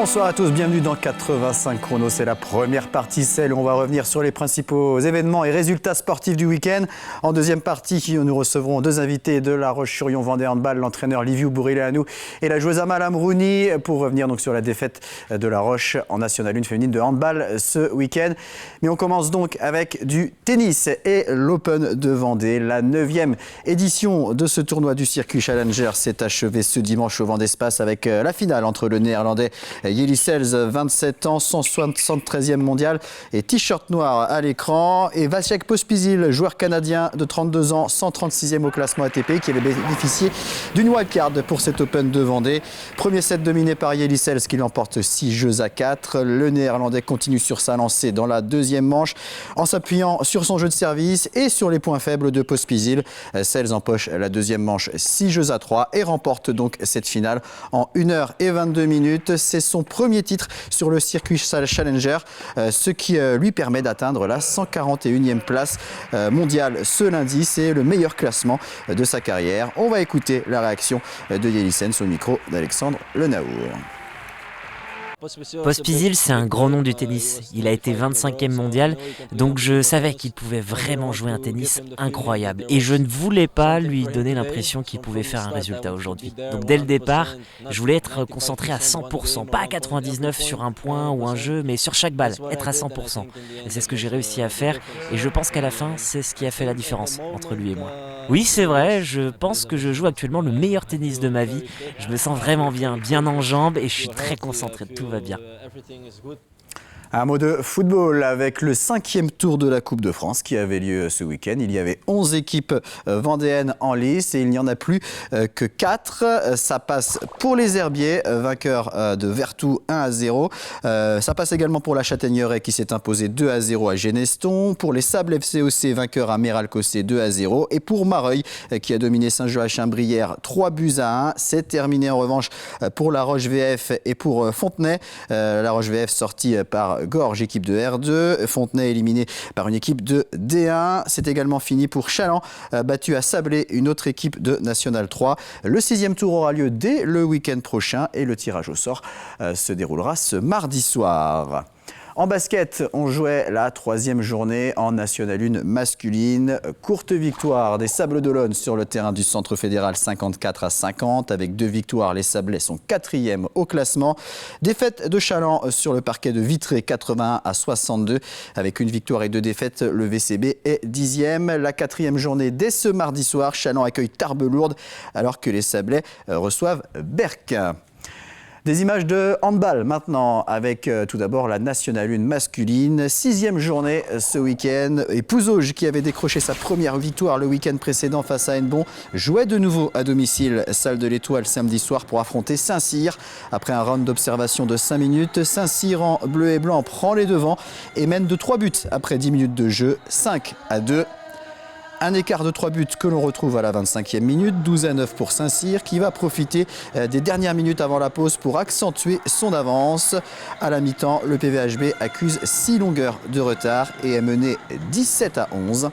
Bonsoir à tous, bienvenue dans 85 chrono. C'est la première partie, celle où on va revenir sur les principaux événements et résultats sportifs du week-end. En deuxième partie, nous recevrons deux invités de La Roche-sur-Yon Vendée Handball, l'entraîneur Liviu Bourileanu et la joueuse Amal Amrouni, pour revenir donc sur la défaite de La Roche en National 1 féminine de handball ce week-end. Mais on commence donc avec du tennis et l'Open de Vendée. La 9e édition de ce tournoi du circuit Challenger s'est achevée ce dimanche au Vendée Space avec la finale entre le néerlandais Jelle Sels, 27 ans, 173e mondial et t-shirt noir à l'écran. Et Vasek Pospisil, joueur canadien de 32 ans, 136e au classement ATP, qui avait bénéficié d'une wildcard pour cet Open de Vendée. Premier set dominé par Jelle Sels qui l'emporte 6-4. Le néerlandais continue sur sa lancée dans la deuxième manche en s'appuyant sur son jeu de service et sur les points faibles de Pospisil. Sels empoche la deuxième manche 6-3 et remporte donc cette finale en 1h22. C'est son premier titre sur le circuit Challenger, ce qui lui permet d'atteindre la 141e place mondiale ce lundi. C'est le meilleur classement de sa carrière. On va écouter la réaction de Jelle Sels au micro d'Alexandre Lenaour. Pospisil, c'est un grand nom du tennis. Il a été 25e mondial, donc je savais qu'il pouvait vraiment jouer un tennis incroyable. Et je ne voulais pas lui donner l'impression qu'il pouvait faire un résultat aujourd'hui. Donc dès le départ, je voulais être concentré à 100%, pas à 99% sur un point ou un jeu, mais sur chaque balle, être à 100%. Et c'est ce que j'ai réussi à faire, et je pense qu'à la fin, c'est ce qui a fait la différence entre lui et moi. Oui, c'est vrai, je pense que je joue actuellement le meilleur tennis de ma vie. Je me sens vraiment bien en jambes, et je suis très concentré. Tout va bien. Un mot de football avec le 5e tour de la Coupe de France qui avait lieu ce week-end. Il y avait 11 équipes vendéennes en lice et il n'y en a plus que 4. Ça passe pour les Herbiers, vainqueurs de Vertou 1-0. Ça passe également pour la Châtaigneraie qui s'est imposée 2-0 à Geneston. Pour les Sables FCOC, vainqueurs à Méralcossé 2-0. Et pour Mareuil qui a dominé Saint-Joachim-Brière 3-1. C'est terminé en revanche pour la Roche VF et pour Fontenay. La Roche VF sortie par Gorge, équipe de R2. Fontenay éliminé par une équipe de D1. C'est également fini pour Chaland, battu à Sablé, une autre équipe de National 3. Le 6e tour aura lieu dès le week-end prochain et le tirage au sort se déroulera ce mardi soir. En basket, on jouait la 3e journée en National 1 masculine. Courte victoire des Sables d'Olonne sur le terrain du Centre Fédéral 54-50. Avec 2 victoires, les Sablais sont 4e au classement. Défaite de Chaland sur le parquet de Vitré 81-62. Avec une victoire et 2 défaites, le VCB est 10e. La 4e journée dès ce mardi soir, Chaland accueille Tarbes-Lourdes alors que les Sablais reçoivent Berck. Des images de handball maintenant avec tout d'abord la National 1 masculine. 6e journée ce week-end et Pouzauges qui avait décroché sa première victoire le week-end précédent face à Hennebont jouait de nouveau à domicile, salle de l'Étoile samedi soir pour affronter Saint-Cyr. Après un round d'observation de 5 minutes, Saint-Cyr en bleu et blanc prend les devants et mène de 3 buts après 10 minutes de jeu, 5-2. Un écart de 3 buts que l'on retrouve à la 25e minute, 12-9 pour Saint-Cyr qui va profiter des dernières minutes avant la pause pour accentuer son avance. À la mi-temps, le PVHB accuse 6 longueurs de retard et est mené 17-11.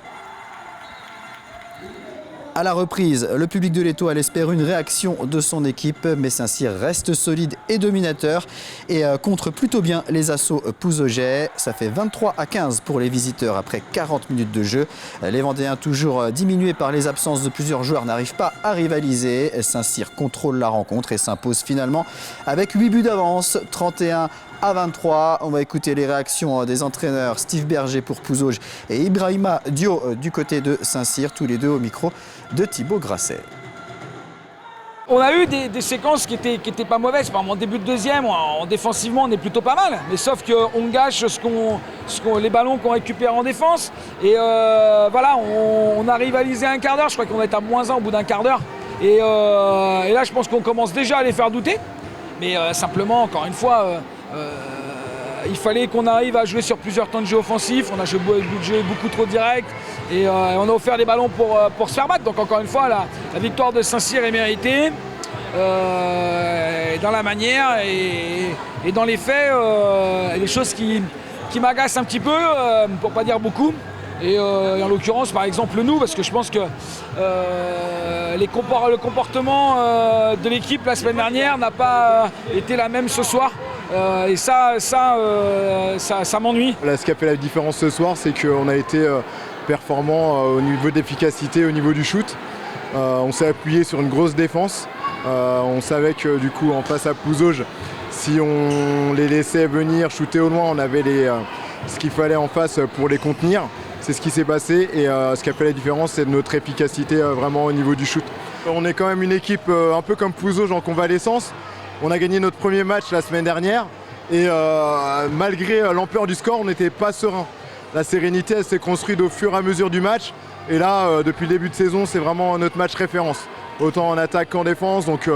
À la reprise, le public de l'Étoile espère une réaction de son équipe, mais Saint-Cyr reste solide et dominateur et contre plutôt bien les assauts pouzaugais. Ça fait 23-15 pour les visiteurs après 40 minutes de jeu. Les Vendéens, toujours diminués par les absences de plusieurs joueurs, n'arrivent pas à rivaliser. Saint-Cyr contrôle la rencontre et s'impose finalement avec 8 buts d'avance, 31-23. On va écouter les réactions des entraîneurs Steve Berger pour Pouzauges et Ibrahima Dio du côté de Saint-Cyr, tous les deux au micro de Thibaut Grasset. On a eu des séquences qui étaient pas mauvaises. Par exemple, en début de deuxième, défensivement, on est plutôt pas mal. Mais sauf qu'on gâche les ballons qu'on récupère en défense. Et voilà, on a rivalisé un quart d'heure. Je crois qu'on est à -1 au bout d'un quart d'heure. Et là, je pense qu'on commence déjà à les faire douter. Mais simplement, encore une fois, il fallait qu'on arrive à jouer sur plusieurs temps de jeu offensif. On a joué beaucoup trop direct et on a offert des ballons pour se faire battre. Donc encore une fois, la victoire de Saint-Cyr est méritée dans la manière et dans les faits. Les choses qui m'agacent un petit peu, pour pas dire beaucoup. Et en l'occurrence, par exemple, nous, parce que je pense que le comportement de l'équipe la semaine dernière n'a pas été la même ce soir. Et ça m'ennuie. Là, ce qui a fait la différence ce soir, c'est qu'on a été performant au niveau d'efficacité, au niveau du shoot. On s'est appuyé sur une grosse défense. On savait que du coup, en face à Pouzauges, si on les laissait venir shooter au loin, on avait ce qu'il fallait en face pour les contenir. C'est ce qui s'est passé et ce qui a fait la différence, c'est notre efficacité vraiment au niveau du shoot. On est quand même une équipe un peu comme Pouzauges en convalescence. On a gagné notre premier match la semaine dernière et malgré l'ampleur du score, on n'était pas serein. La sérénité, elle s'est construite au fur et à mesure du match. Et là, depuis le début de saison, c'est vraiment notre match référence. Autant en attaque qu'en défense. Donc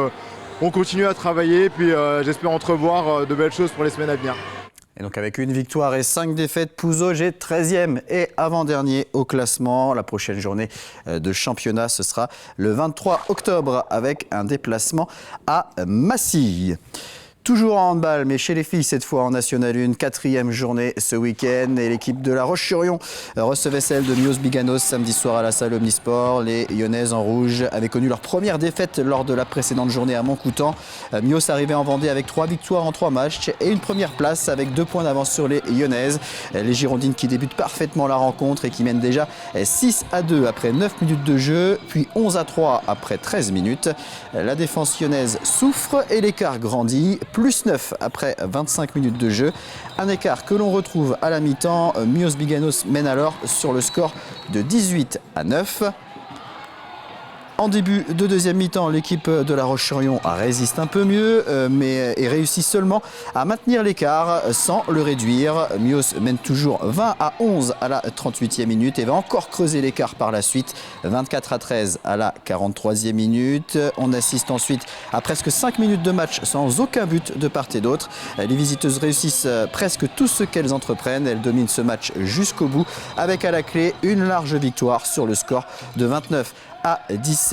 on continue à travailler. Puis j'espère entrevoir de belles choses pour les semaines à venir. Et donc avec une victoire et 5 défaites, Pouzauges est 13e et avant-dernier au classement. La prochaine journée de championnat, ce sera le 23 octobre avec un déplacement à Massy. Toujours en handball, mais chez les filles, cette fois en National 1, 4e journée ce week-end. Et l'équipe de La Roche-sur-Yon recevait celle de Mios Biganos samedi soir à la salle Omnisport. Les Lyonnaises en rouge avaient connu leur première défaite lors de la précédente journée à Montcoutan. Mios arrivait en Vendée avec 3 victoires en 3 matchs et une première place avec 2 points d'avance sur les Lyonnaises. Les Girondines qui débutent parfaitement la rencontre et qui mènent déjà 6-2 après 9 minutes de jeu, puis 11-3 après 13 minutes. La défense lyonnaise souffre et l'écart grandit. Plus 9 après 25 minutes de jeu. Un écart que l'on retrouve à la mi-temps. Mios Biganos mène alors sur le score de 18-9. En début de deuxième mi-temps, l'équipe de La Roche-sur-Yon résiste un peu mieux, mais réussit seulement à maintenir l'écart sans le réduire. Mios mène toujours 20-11 à la 38e minute et va encore creuser l'écart par la suite. 24-13 à la 43e minute. On assiste ensuite à presque 5 minutes de match sans aucun but de part et d'autre. Les visiteuses réussissent presque tout ce qu'elles entreprennent. Elles dominent ce match jusqu'au bout avec à la clé une large victoire sur le score de 29-17.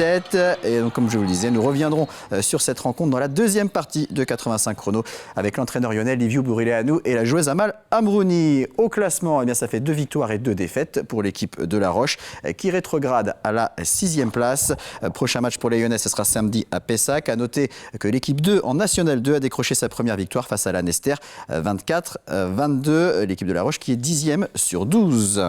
Et donc, comme je vous le disais, nous reviendrons sur cette rencontre dans la deuxième partie de 85 chrono avec l'entraîneur lyonnais Liviu Burileanu et la joueuse Amal Amrouni. Au classement, eh bien, ça fait 2 victoires et 2 défaites pour l'équipe de La Roche qui rétrograde à la 6e place. Prochain match pour les Lyonnais, ce sera samedi à Pessac. À noter que l'équipe 2 en National 2 a décroché sa première victoire face à la Nester 24-22. L'équipe de La Roche qui est 10e sur 12.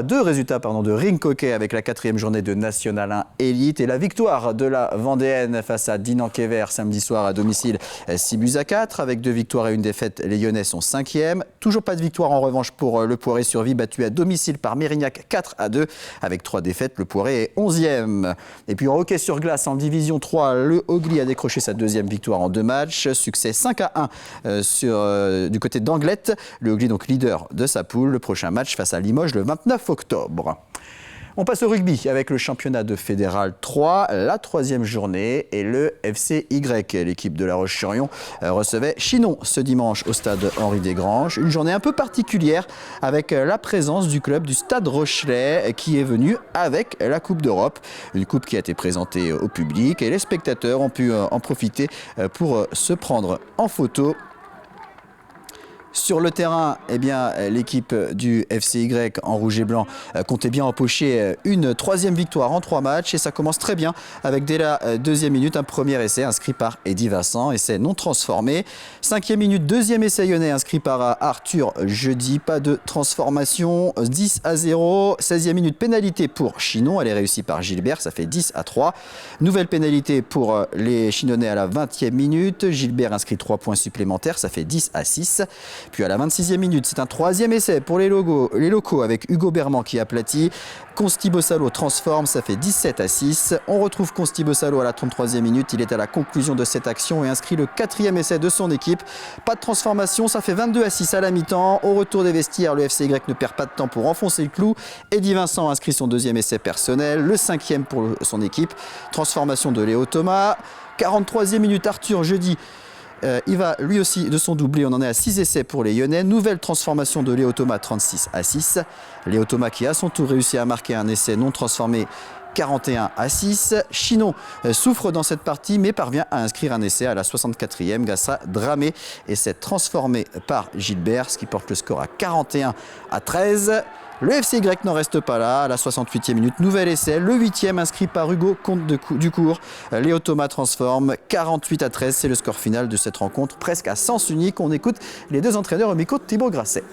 Deux résultats de rink hockey avec la 4e journée de National 1 Elite et la victoire de la Vendéenne face à Dinan-Quévert samedi soir à domicile 6-4. Avec 2 victoires et 1 défaite, les Lyonnais sont 5e. Toujours pas de victoire en revanche pour le Poiré-sur-Vie battu à domicile par Mérignac 4-2. Avec 3 défaites, le Poiré est 11e. Et puis en hockey sur glace en division 3, le Ogli a décroché sa 2e victoire en 2 matchs. Succès 5-1 du côté d'Anglette. Le Ogli donc leader de sa poule. Le prochain match face à Limoges le 29 octobre. On passe au rugby avec le championnat de Fédéral 3, la 3e journée et le FCY. L'équipe de La Roche-sur-Yon recevait Chinon ce dimanche au stade Henri Desgranges. Une journée un peu particulière avec la présence du club du stade Rochelais qui est venu avec la Coupe d'Europe. Une coupe qui a été présentée au public et les spectateurs ont pu en profiter pour se prendre en photo. Sur le terrain, eh bien, l'équipe du FCY en rouge et blanc comptait bien empocher une 3e victoire en 3 matchs et ça commence très bien avec dès la 2e minute un premier essai inscrit par Eddy Vincent, essai non transformé. 5e minute, 2e essai lyonnais inscrit par Arthur Jeudi, pas de transformation, 10-0. 16e minute, pénalité pour Chinon, elle est réussie par Gilbert, ça fait 10-3. Nouvelle pénalité pour les Chinonnais à la 20e minute, Gilbert inscrit 3 points supplémentaires, ça fait 10-6. Puis à la 26e minute, c'est un 3e essai pour les locaux avec Hugo Berman qui aplatit. Consti Bossalo transforme, ça fait 17-6. On retrouve Consti Bossalo à la 33e minute. Il est à la conclusion de cette action et inscrit le 4e essai de son équipe. Pas de transformation, ça fait 22-6 à la mi-temps. Au retour des vestiaires, le FCY ne perd pas de temps pour enfoncer le clou. Eddy Vincent inscrit son 2e essai personnel, le 5e pour son équipe. Transformation de Léo Thomas. 43e minute, Arthur Jeudi. Il va lui aussi de son doublé, on en est à 6 essais pour les Lyonnais. Nouvelle transformation de Léo Thomas, 36-6. Léo Thomas qui à son tour réussit à marquer un essai non transformé, 41-6. Chinon souffre dans cette partie mais parvient à inscrire un essai à la 64e grâce à Dramé. Essai transformé par Gilbert, ce qui porte le score à 41-13. Le FCY n'en reste pas là. À la 68e minute, nouvel essai. Le 8e inscrit par Hugo Comte-Ducourt. Léo Thomas transforme 48-13. C'est le score final de cette rencontre, presque à sens unique. On écoute les deux entraîneurs au micro de Thibaut Grasset.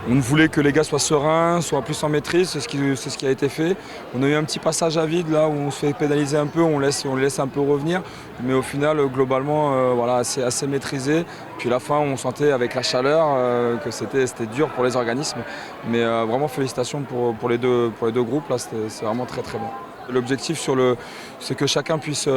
On voulait que les gars soient sereins, soient plus en maîtrise, c'est ce qui a été fait. On a eu un petit passage à vide là où on se fait pénaliser un peu, on les laisse un peu revenir. Mais au final, globalement, voilà, c'est assez maîtrisé. Puis la fin, on sentait avec la chaleur que c'était dur pour les organismes. Mais vraiment félicitations pour les deux groupes, là, c'est vraiment très très bon. L'objectif c'est que chacun puisse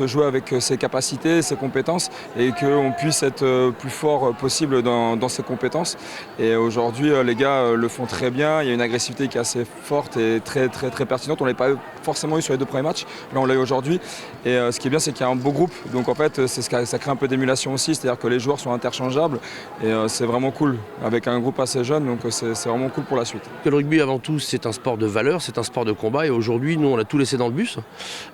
jouer avec ses capacités, ses compétences et qu'on puisse être plus fort possible dans ses compétences. Et aujourd'hui, les gars le font très bien. Il y a une agressivité qui est assez forte et très, très, très pertinente. On ne l'a pas forcément eu sur les deux premiers matchs. Là, on l'a eu aujourd'hui. Et ce qui est bien, c'est qu'il y a un beau groupe. Donc en fait, ça crée un peu d'émulation aussi. C'est-à-dire que les joueurs sont interchangeables. Et c'est vraiment cool avec un groupe assez jeune. Donc c'est vraiment cool pour la suite. Le rugby, avant tout, c'est un sport de valeur, c'est un sport de combat. Et aujourd'hui, nous, on a tout laissé dans le bus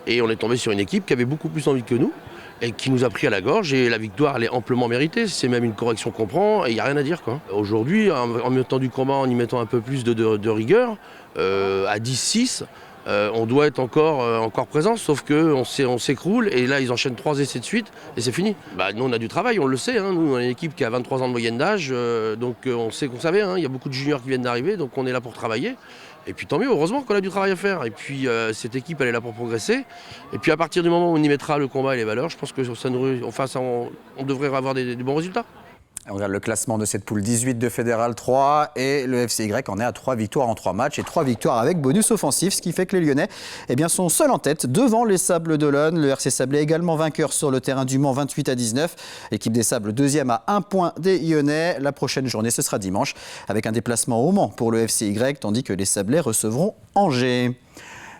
et on est tombé sur une équipe qui avait beaucoup plus envie que nous et qui nous a pris à la gorge et la victoire elle est amplement méritée, c'est même une correction qu'on prend et il n'y a rien à dire quoi. Aujourd'hui en mettant du combat, en y mettant un peu plus de rigueur, à 10-6 on doit être encore présent, sauf qu'on s'écroule et là ils enchaînent 3 essais de suite et c'est fini. Nous on a du travail, on le sait, hein. Nous on est une équipe qui a 23 ans de moyenne d'âge, donc on sait qu'on savait, hein. Il y a beaucoup de juniors qui viennent d'arriver, donc on est là pour travailler. Et puis tant mieux, heureusement qu'on a du travail à faire. Et puis cette équipe elle est là pour progresser. Et puis à partir du moment où on y mettra le combat et les valeurs, je pense que on devrait avoir des bons résultats. On regarde le classement de cette poule 18 de Fédéral 3 et le FCY en est à 3 victoires en 3 matchs et 3 victoires avec bonus offensif, ce qui fait que les Lyonnais sont seuls en tête devant les Sables d'Olonne. Le RC Sablé également vainqueur sur le terrain du Mans 28-19. L'équipe des Sables deuxième à 1 point des Lyonnais. La prochaine journée ce sera dimanche avec un déplacement au Mans pour le FCY tandis que les Sablés recevront Angers.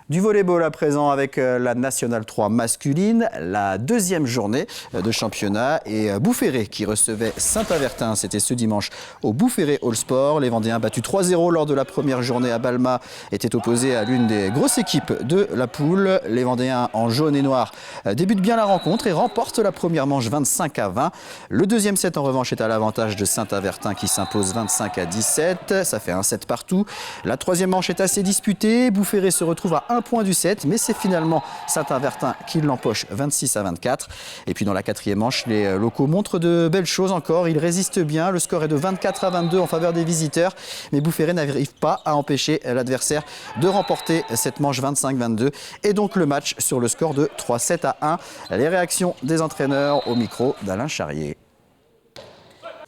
Du volleyball à présent avec la Nationale 3 masculine, la deuxième journée de championnat et Boufféré qui recevait Saint-Avertin, c'était ce dimanche au Boufféré All Sport. Les Vendéens battus 3-0 lors de la première journée à Balma étaient opposés à l'une des grosses équipes de la poule. Les Vendéens en jaune et noir débutent bien la rencontre et remportent la première manche 25-20. Le deuxième set en revanche est à l'avantage de Saint-Avertin qui s'impose 25-17. Ça fait un set partout. La troisième manche est assez disputée. Boufféré se retrouve à 1 point du set, mais c'est finalement Saint-Avertin qui l'empoche 26-24. Et puis dans la quatrième manche, les locaux montrent de belles choses encore. Ils résistent bien. Le score est de 24-22 en faveur des visiteurs. Mais Boufféré n'arrive pas à empêcher l'adversaire de remporter cette manche 25-22. Et donc le match sur le score de 3-7-1. Les réactions des entraîneurs au micro d'Alain Charrier.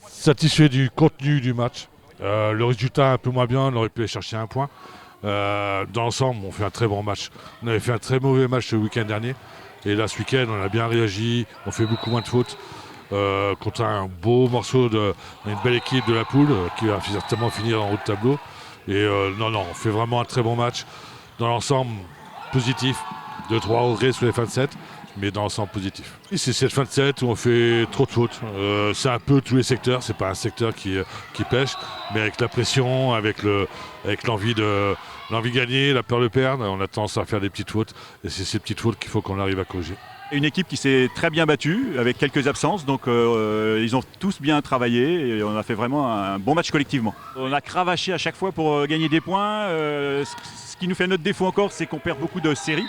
Satisfait du contenu du match. Le résultat un peu moins bien, on aurait pu aller chercher un point. Dans l'ensemble, on fait un très bon match. On avait fait un très mauvais match le week-end dernier. Et là, ce week-end, on a bien réagi. On fait beaucoup moins de fautes. Contre un beau morceau d'une belle équipe de la poule qui va certainement finir en haut de tableau. Et on fait vraiment un très bon match. Dans l'ensemble, positif. 2-3 regrets sur les fins de set. Mais dans l'ensemble positif. Et c'est cette fin de set où on fait trop de fautes. C'est un peu tous les secteurs, c'est pas un secteur qui pêche, mais avec la pression, avec l'envie de gagner, la peur de perdre, on a tendance à faire des petites fautes. Et c'est ces petites fautes qu'il faut qu'on arrive à corriger. Une équipe qui s'est très bien battue, avec quelques absences, donc ils ont tous bien travaillé et on a fait vraiment un bon match collectivement. On a cravaché à chaque fois pour gagner des points. Ce qui nous fait notre défaut encore, c'est qu'on perd beaucoup de séries.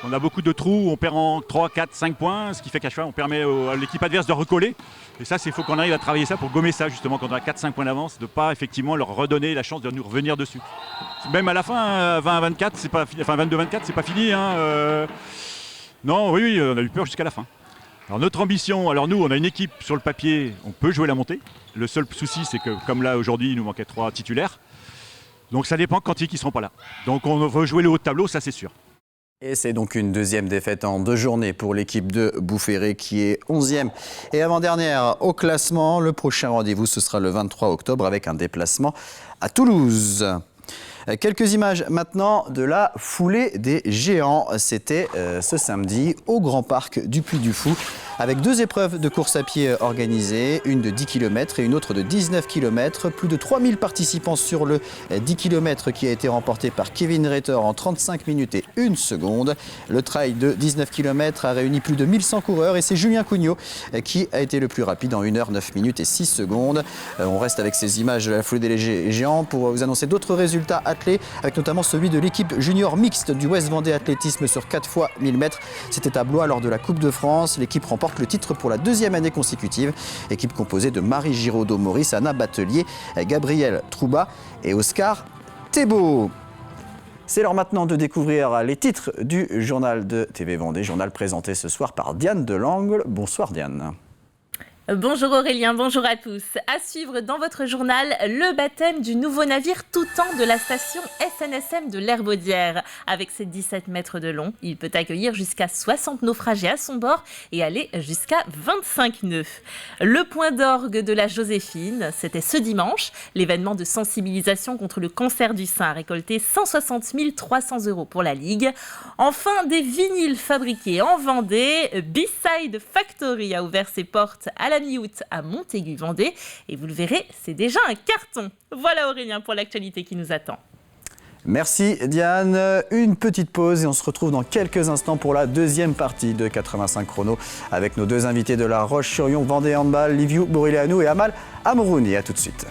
On a beaucoup de trous, on perd en 3, 4, 5 points, ce qui fait qu'à chaque fois on permet à l'équipe adverse de recoller. Et ça, il faut qu'on arrive à travailler ça pour gommer ça justement quand on a 4-5 points d'avance, de ne pas effectivement leur redonner la chance de nous revenir dessus. Même à la fin, 20-24, c'est pas, enfin 22-24, c'est pas fini. Non, oui, on a eu peur jusqu'à la fin. Alors notre ambition, nous on a une équipe sur le papier, on peut jouer la montée. Le seul souci c'est que comme là aujourd'hui il nous manquait 3 titulaires. Donc ça dépend quand ils ne seront pas là. Donc on veut jouer le haut de tableau, ça c'est sûr. Et c'est donc une deuxième défaite en 2 journées pour l'équipe de Boufféré qui est 11e et avant-dernière au classement. Le prochain rendez-vous, ce sera le 23 octobre avec un déplacement à Toulouse. Quelques images maintenant de la foulée des géants. C'était ce samedi au Grand Parc du Puy du Fou avec 2 épreuves de course à pied organisées, une de 10 km et une autre de 19 km. Plus de 3000 participants sur le 10 km qui a été remporté par Kevin Reiter en 35 minutes et 1 seconde. Le trail de 19 km a réuni plus de 1100 coureurs et c'est Julien Cugnot qui a été le plus rapide en 1 h 9 minutes et 6 secondes. On reste avec ces images de la foulée des légers géants pour vous annoncer d'autres résultats athlés, avec notamment celui de l'équipe junior mixte du West Vendée Athlétisme sur 4 x 1000 mètres. C'était à Blois lors de la Coupe de France. L'équipe remporte le titre pour la 2e année consécutive. Équipe composée de Marie Giraudot-Maurice, Anna Batelier, Gabriel Trouba et Oscar Thébault. C'est l'heure maintenant de découvrir les titres du journal de TV Vendée, journal présenté ce soir par Diane Delangle. Bonsoir Diane. Bonjour Aurélien, bonjour à tous. À suivre dans votre journal, le baptême du nouveau navire Toutan de la station SNSM de l'Herbaudière. Avec ses 17 mètres de long, il peut accueillir jusqu'à 60 naufragés à son bord et aller jusqu'à 25 nœuds. Le point d'orgue de la Joséphine, c'était ce dimanche. L'événement de sensibilisation contre le cancer du sein a récolté 160 300 € pour la Ligue. Enfin, des vinyles fabriqués en Vendée. B-Side Factory a ouvert ses portes à la mi-août à Montaigu-Vendée. Et vous le verrez, c'est déjà un carton. Voilà Aurélien pour l'actualité qui nous attend. Merci Diane. Une petite pause et on se retrouve dans quelques instants pour la 2e partie de 85 chrono avec nos 2 invités de La Roche-sur-Yon Vendée Handball, Liviu Borileanu et Amal Amourouni. À tout de suite.